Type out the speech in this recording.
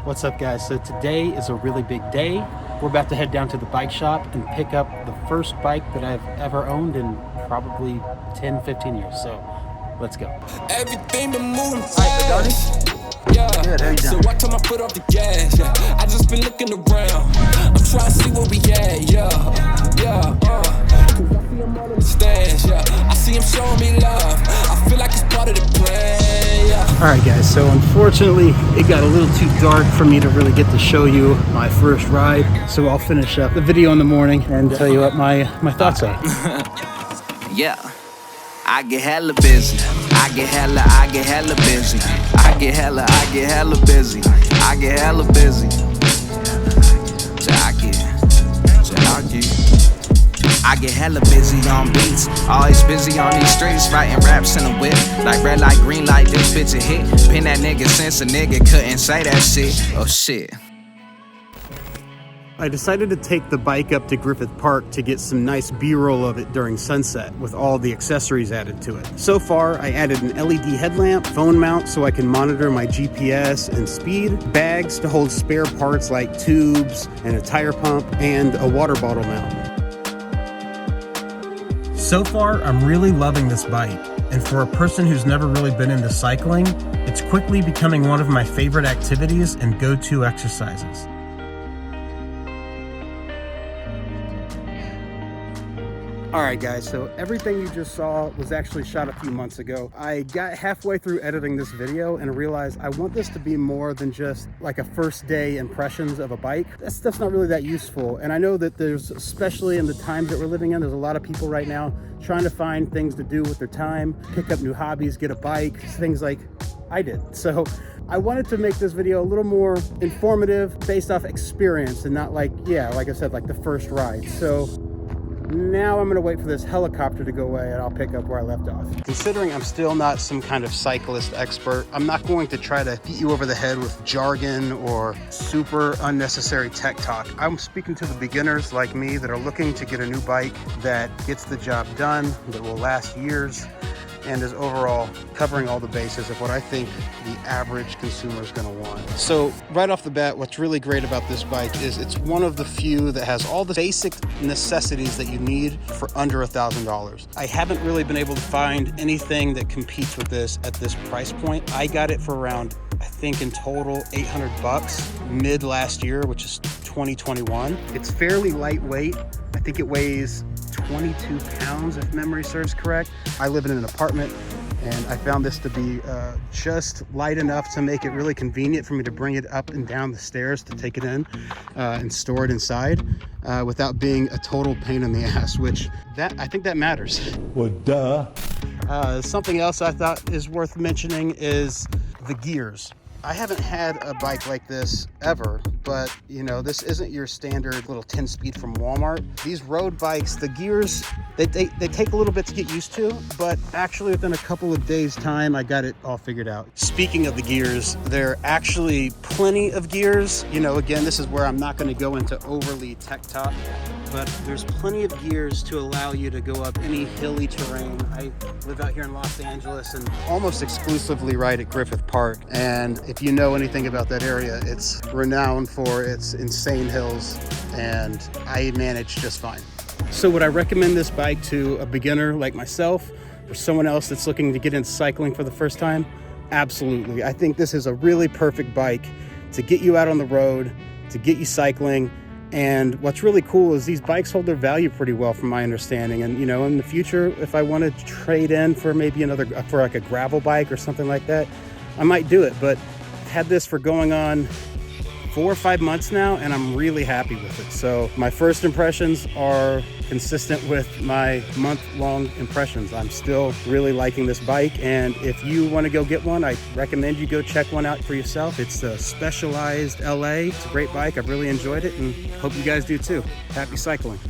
What's up, guys? So today is a really big day. We're about to head down to the bike shop and pick up the first bike that I've ever owned in probably 10-15 years. So let's go. Everything been moving fast. Yeah. Good, how you So doing? I took my foot off the gas. Yeah. I just been looking around. I'm trying to see where we at. Yeah. Cause I see him all in the stands. Yeah. I see him showing me love. I feel like it's part of the plan. Yeah. All right, guys. So unfortunately, it got a little too dark for me to really get to show you my first ride. So I'll finish up the video in the morning and tell you what my thoughts are. Yeah. I get hella busy. I get hella busy. I get hella busy. I get hella busy. I get hella busy on beats. Always busy on these streets, writing raps in the whip. Like red light, green light, this bitch a hit. Pin that nigga since a nigga couldn't say that shit. Oh shit. I decided to take the bike up to Griffith Park to get some nice B-roll of it during sunset with all the accessories added to it. So far, I added an LED headlamp, phone mount so I can monitor my GPS and speed, bags to hold spare parts like tubes and a tire pump, and a water bottle mount. So far, I'm really loving this bike. And for a person who's never really been into cycling, it's quickly becoming one of my favorite activities and go-to exercises. All right, guys, so everything you just saw was actually shot a few months ago. I got halfway through editing this video and realized I want this to be more than just like a first day impressions of a bike. That stuff's not really that useful. And I know that there's, especially in the times that we're living in, there's a lot of people right now trying to find things to do with their time, pick up new hobbies, get a bike, things like I did. So I wanted to make this video a little more informative based off experience and not like, yeah, like I said, like the first ride. So now I'm gonna wait for this helicopter to go away and I'll pick up where I left off. Considering I'm still not some kind of cyclist expert, I'm not going to try to beat you over the head with jargon or super unnecessary tech talk. I'm speaking to the beginners like me that are looking to get a new bike that gets the job done, that will last years, and is overall covering all the bases of what I think the average consumer is gonna want. So right off the bat, what's really great about this bike is it's one of the few that has all the basic necessities that you need for under $1,000. I haven't really been able to find anything that competes with this at this price point. I got it for around, I think in total, 800 bucks mid last year, which is 2021. It's fairly lightweight. I think it weighs 22 pounds if memory serves correct. I live in an apartment and I found this to be just light enough to make it really convenient for me to bring it up and down the stairs to take it in and store it inside without being a total pain in the ass, which I think that matters. Well, duh. Something else I thought is worth mentioning is the gears. I haven't had a bike like this ever, but you know, this isn't your standard little 10-speed from Walmart. These road bikes, the gears, they take a little bit to get used to, but actually within a couple of days' time, I got it all figured out. Speaking of the gears, there are actually plenty of gears. You know, again, this is where I'm not gonna go into overly tech talk, but there's plenty of gears to allow you to go up any hilly terrain. I live out here in Los Angeles and almost exclusively ride at Griffith Park. And if you know anything about that area, it's renowned for its insane hills, and I manage just fine. So would I recommend this bike to a beginner like myself or someone else that's looking to get into cycling for the first time? Absolutely. I think this is a really perfect bike to get you out on the road, to get you cycling. And what's really cool is these bikes hold their value pretty well from my understanding. And you know, in the future, if I want to trade in for maybe for like a gravel bike or something like that, I might do it. But I've had this for going on 4 or 5 months now, and I'm really happy with it. So my first impressions are consistent with my month-long impressions. I'm still really liking this bike, and if you want to go get one, I recommend you go check one out for yourself. It's the Specialized Allez. It's a great bike. I've really enjoyed it, and hope you guys do too. Happy cycling.